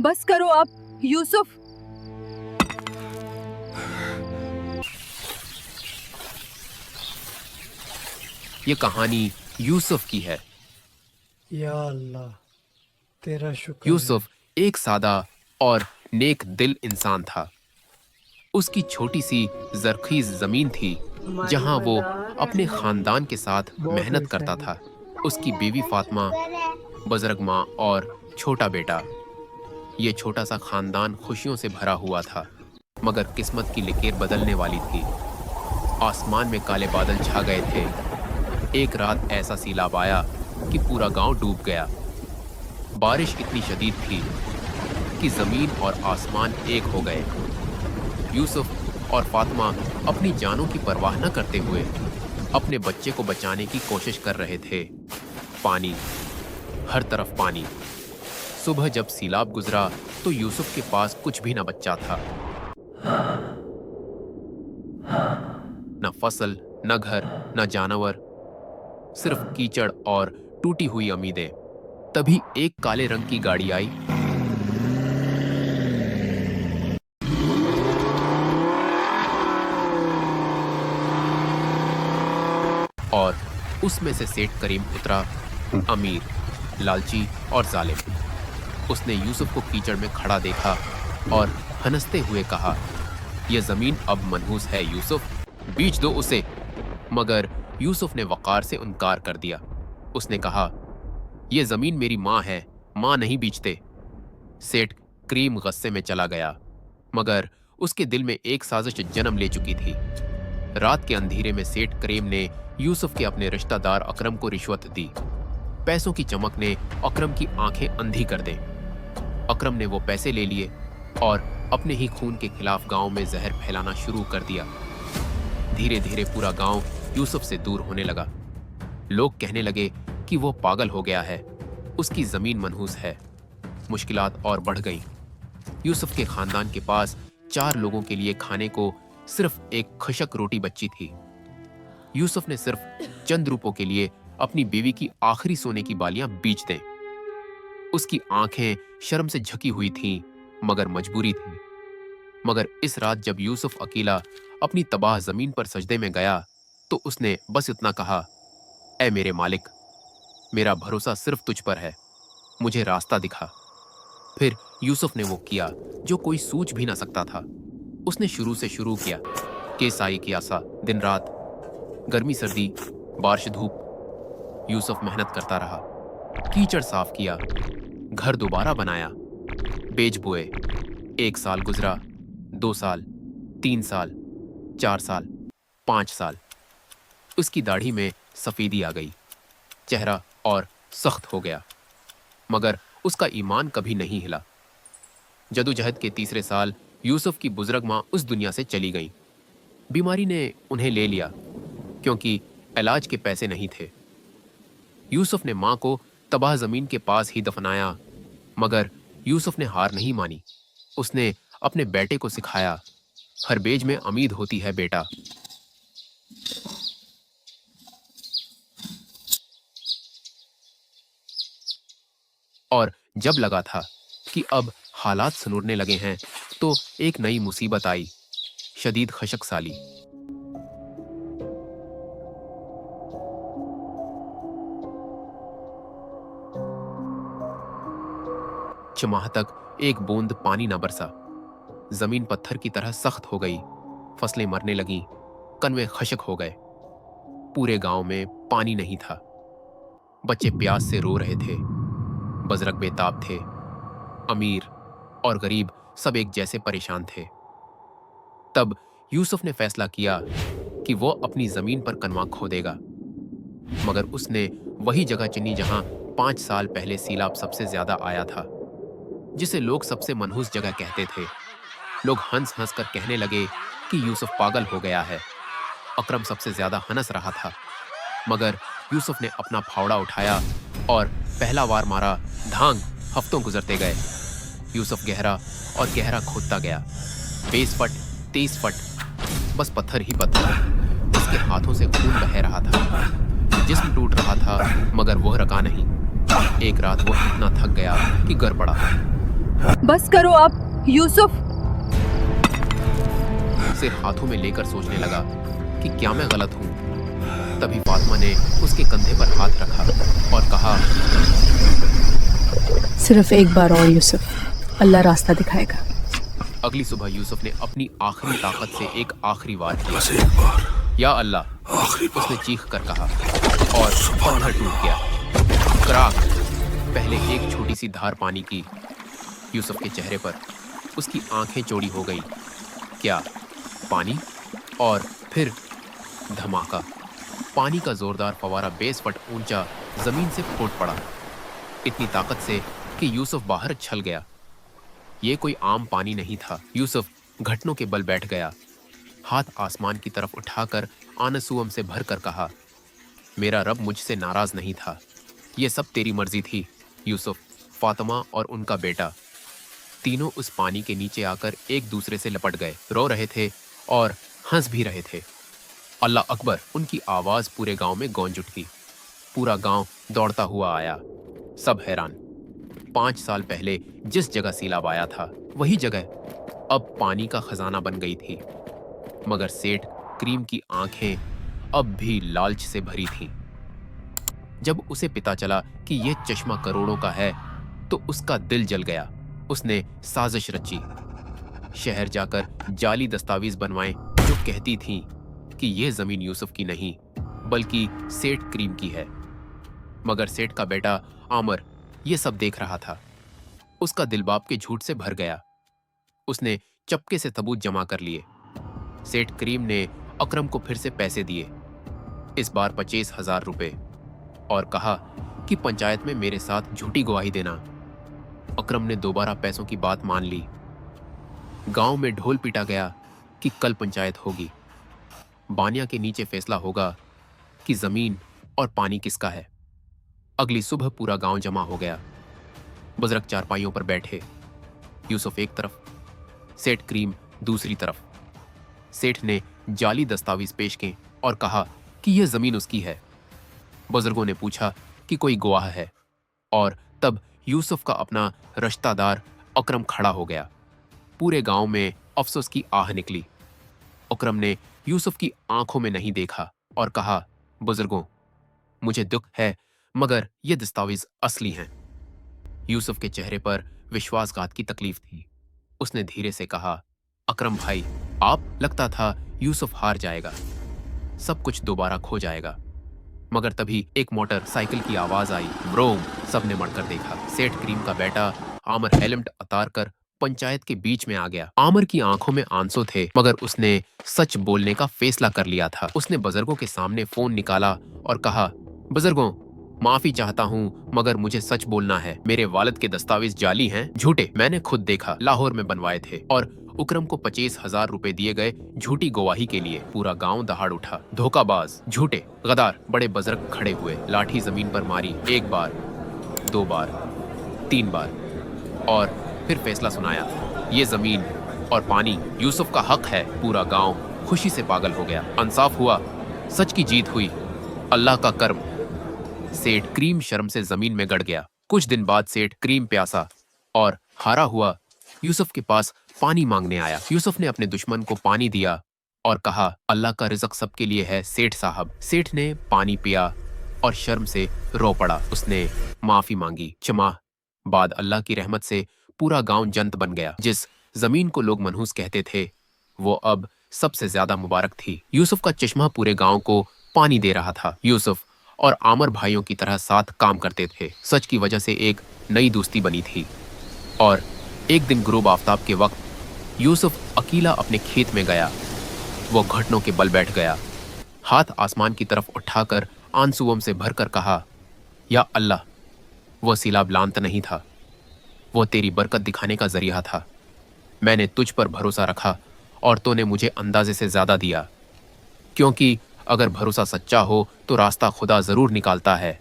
बस करो आप यूसुफ। ये कहानी यूसुफ की है। या अल्लाह, तेरा शुक्र यूसुफ एक सादा और नेक दिल इंसान था। उसकी छोटी सी जरखीज जमीन थी जहां वो अपने खानदान के साथ मेहनत करता था। उसकी बीवी फातिमा, बुजुर्ग माँ और छोटा बेटा। ये छोटा सा खानदान खुशियों से भरा हुआ था, मगर किस्मत की लकीर बदलने वाली थी। आसमान में काले बादल छा गए थे। एक रात ऐसा सैलाब आया कि पूरा गांव डूब गया। बारिश इतनी शदीद थी कि जमीन और आसमान एक हो गए। यूसुफ और फातिमा अपनी जानों की परवाह न करते हुए अपने बच्चे को बचाने की कोशिश कर रहे थे। पानी, हर तरफ पानी। सुबह जब सैलाब गुजरा तो यूसुफ के पास कुछ भी न बच्चा था। न फसल, न घर, न जानवर, सिर्फ कीचड़ और टूटी हुई उम्मीदें। तभी एक काले रंग की गाड़ी आई। और उसमें से सेठ करीम उतरा, अमीर, लालची और जालिम। उसने यूसुफ को कीचड़ में खड़ा देखा और हंसते हुए कहा, यह जमीन अब मनहूस है यूसुफ, बीच दो उसे। मगर यूसुफ ने वकार से इनकार कर दिया। उसने कहा, यह जमीन मेरी माँ है, माँ नहीं बीचते। सेठ करीम गुस्से में चला गया, मगर उसके दिल में एक साजिश जन्म ले चुकी थी। रात के अंधेरे में सेठ करीम ने यूसुफ के अपने रिश्तेदार अकरम को रिश्वत दी। पैसों की चमक ने अकरम की आंखें अंधी कर दें। अकरम ने वो पैसे ले लिए और अपने ही खून के खिलाफ गांव में जहर फैलाना शुरू कर दिया। धीरे धीरे पूरा गांव यूसुफ से दूर होने लगा। लोग कहने लगे कि वो पागल हो गया है, उसकी जमीन मनहूस है। मुश्किलात और बढ़ गईं। यूसुफ के खानदान के पास 4 लोगों के लिए खाने को सिर्फ एक खशक रोटी बची थी। यूसुफ ने सिर्फ चंद रुपयों के लिए अपनी बीवी की आखिरी सोने की बालियां बेच दें। उसकी आंखें शर्म से झकी हुई थीं, मगर मजबूरी थी। मगर इस रात जब यूसुफ अकेला अपनी तबाह जमीन पर सजदे में गया तो उसने बस इतना कहा, ऐ मेरे मालिक, मेरा भरोसा सिर्फ तुझ पर है, मुझे रास्ता दिखा। फिर यूसुफ ने वो किया जो कोई सोच भी ना सकता था। उसने शुरू से शुरू किया, केसाई की आसा, दिन रात, गर्मी सर्दी, बारिश धूप। यूसुफ मेहनत करता रहा। कीचड़ साफ किया, घर दोबारा बनाया, बीज बोए। 1 साल गुजरा, 2 साल, 3 साल, 4 साल, 5 साल। उसकी दाढ़ी में सफेदी आ गई, चेहरा और सख्त हो गया, मगर उसका ईमान कभी नहीं हिला। जदोजहद के 3रे साल यूसुफ की बुजुर्ग माँ उस दुनिया से चली गई। बीमारी ने उन्हें ले लिया क्योंकि इलाज के पैसे नहीं थे। यूसुफ ने माँ को तबाह जमीन के पास ही दफनाया, मगर यूसुफ ने हार नहीं मानी। उसने अपने बेटे को सिखाया, हर बेज में उम्मीद होती है बेटा। और जब लगा था कि अब हालात सनूरने लगे हैं तो एक नई मुसीबत आई, शदीद खशक साली। 6 माह तक एक बूंद पानी न बरसा। जमीन पत्थर की तरह सख्त हो गई, फसलें मरने लगीं, कनवे खशक हो गए। पूरे गांव में पानी नहीं था। बच्चे प्यास से रो रहे थे, बुजुर्ग बेताब थे, अमीर और गरीब सब एक जैसे परेशान थे। तब यूसुफ ने फैसला किया कि वो अपनी जमीन पर कनवा खोदेगा, मगर उसने वही जगह चुनी जहां 5 साल पहले सैलाब सबसे ज्यादा आया था, जिसे लोग सबसे मनहूस जगह कहते थे। लोग हंस हंस कर कहने लगे कि यूसुफ पागल हो गया है। अकरम सबसे ज्यादा हंस रहा था, मगर यूसुफ ने अपना फावड़ा उठाया और पहला वार मारा। धांग हफ्तों गुजरते गए। यूसुफ गहरा और गहरा खोदता गया, 20 फट, 30 फट, बस पत्थर ही पत्थर। उसके हाथों से खून बह रहा था, जिस्म टूट रहा था, मगर वह रका नहीं। एक रात वो इतना थक गया कि गिर पड़ा। बस करो आप यूसुफ। सिर हाथों में लेकर सोचने लगा कि क्या मैं गलत हूँ। तभी फातिमा ने उसके कंधे पर हाथ रखा और कहा, सिर्फ एक बार और यूसुफ, अल्लाह रास्ता दिखाएगा। अगली सुबह यूसुफ ने अपनी आखिरी ताकत से एक आखिरी वार किया। या अल्लाह, उसने चीख कर कहा और पत्थर टूट गया। कराक, पहले एक छोटी सी धार पानी की। यूसुफ के चेहरे पर उसकी आंखें चौड़ी हो गई। क्या पानी? और फिर धमाका। पानी का जोरदार फवारा 20 फुट ऊंचा जमीन से फूट पड़ा, इतनी ताकत से कि यूसुफ बाहर छल गया। ये कोई आम पानी नहीं था। यूसुफ घुटनों के बल बैठ गया। हाथ आसमान की तरफ उठाकर आनसुअम से भर कर कहा, मेरा रब मुझसे नाराज नहीं था, ये सब तेरी मर्जी थी। यूसुफ, फातिमा और उनका बेटा तीनों उस पानी के नीचे आकर एक दूसरे से लपट गए, रो रहे थे और हंस भी रहे थे। अल्लाह अकबर, उनकी आवाज पूरे गांव में गूंज उठी। पूरा गांव दौड़ता हुआ आया, सब हैरान। 5 साल पहले जिस जगह सैलाब आया था वही जगह अब पानी का खजाना बन गई थी। मगर सेठ क्रीम की आंखें अब भी लालच से भरी थीं। जब उसे पता चला कि यह चश्मा करोड़ों का है तो उसका दिल जल गया। उसने साजिश रची, शहर जाकर जाली दस्तावेज बनवाए जो कहती थीं कि यह जमीन यूसुफ की नहीं बल्कि सेठ क्रीम की है। मगर सेठ का बेटा आमर ये सब देख रहा था। उसका दिल बाप के झूठ से भर गया। उसने चपके से सबूत जमा कर लिए। सेठ क्रीम ने अकरम को फिर से पैसे दिए, इस बार 25,000 रुपए, और कहा कि पंचायत में मेरे साथ झूठी गवाही देना। अकरम ने दोबारा पैसों की बात मान ली। गांव में ढोल पीटा गया कि कल पंचायत होगी, बानिया के नीचे फैसला होगा कि जमीन और पानी किसका है। अगली सुबह पूरा गांव जमा हो गया। बुजुर्ग चारपाइयों पर बैठे, यूसुफ एक तरफ, सेठ क्रीम दूसरी तरफ। सेठ ने जाली दस्तावेज पेश किए और कहा कि यह जमीन उसकी है। बुजुर्गों ने पूछा कि कोई गवाह है, और तब यूसुफ का अपना रिश्तेदार अकरम खड़ा हो गया। पूरे गांव में अफसोस की आह निकली। अकरम ने यूसुफ की आंखों में नहीं देखा और कहा, बुजुर्गों, मुझे दुख है मगर ये दस्तावेज असली हैं। यूसुफ के चेहरे पर विश्वासघात की तकलीफ थी। उसने धीरे से कहा, अकरम भाई, आप लगता था यूसुफ हार जाएगा, सब कुछ दोबारा खो जाएगा। मगर तभी एक मोटर साइकिल की आवाज आई, ब्रोम। सबने मड़कर देखा। सेठ क्रीम का बेटा आमर हेलमेट उतार कर पंचायत के बीच में आ गया। आमर की आंखों में आंसू थे, मगर उसने सच बोलने का फैसला कर लिया था। उसने बुजुर्गों के सामने फोन निकाला और कहा, बुजुर्गों, माफी चाहता हूँ मगर मुझे सच बोलना है। मेरे वालिद के दस्तावेज जाली हैं, झूठे। मैंने खुद देखा, लाहौर में बनवाए थे, और उकरम को 25,000 रुपए दिए गए झूठी गवाही के लिए। पूरा गांव दहाड़ उठा। धोखाबाज, झूठे, गद्दार। बड़े बुजुर्ग खड़े हुए, लाठी जमीन पर मारी, 1 बार, 2 बार, 3 बार, और फिर फैसला सुनाया, ये जमीन और पानी यूसुफ का हक है। पूरा गांव खुशी से पागल हो गया। इंसाफ हुआ, सच की जीत हुई, अल्लाह का कर्म। सेठ क्रीम शर्म से जमीन में गड़ गया। कुछ दिन बाद सेठ क्रीम प्यासा और हारा हुआ यूसुफ के पास पानी मांगने आया। यूसुफ ने अपने दुश्मन को पानी दिया और कहा, अल्लाह का रिज़्क सबके लिए है सेठ साहब। सेठ ने पानी पिया और शर्म से रो पड़ा। उसने माफी मांगी। 6 माह बाद अल्लाह की रहमत से पूरा गांव जन्नत बन गया। जिस जमीन को लोग मनहूस कहते थे वो अब सबसे ज्यादा मुबारक थी। यूसुफ का चश्मा पूरे गांव को पानी दे रहा था। यूसुफ और आमर भाइयों की तरह साथ काम करते थे। सच की वजह से एक नई दोस्ती बनी थी। और एक दिन गुरूब आफताब के वक्त यूसुफ अकेला अपने खेत में गया। वो घुटनों के बल बैठ गया, हाथ आसमान की तरफ उठाकर आंसुओं से भरकर कहा, या अल्लाह, वो सैलाब लांत नहीं था, वो तेरी बरकत दिखाने का जरिया था। मैंने तुझ पर भरोसा रखा और तूने मुझे अंदाजे से ज्यादा दिया, क्योंकि अगर भरोसा सच्चा हो तो रास्ता खुदा जरूर निकालता है।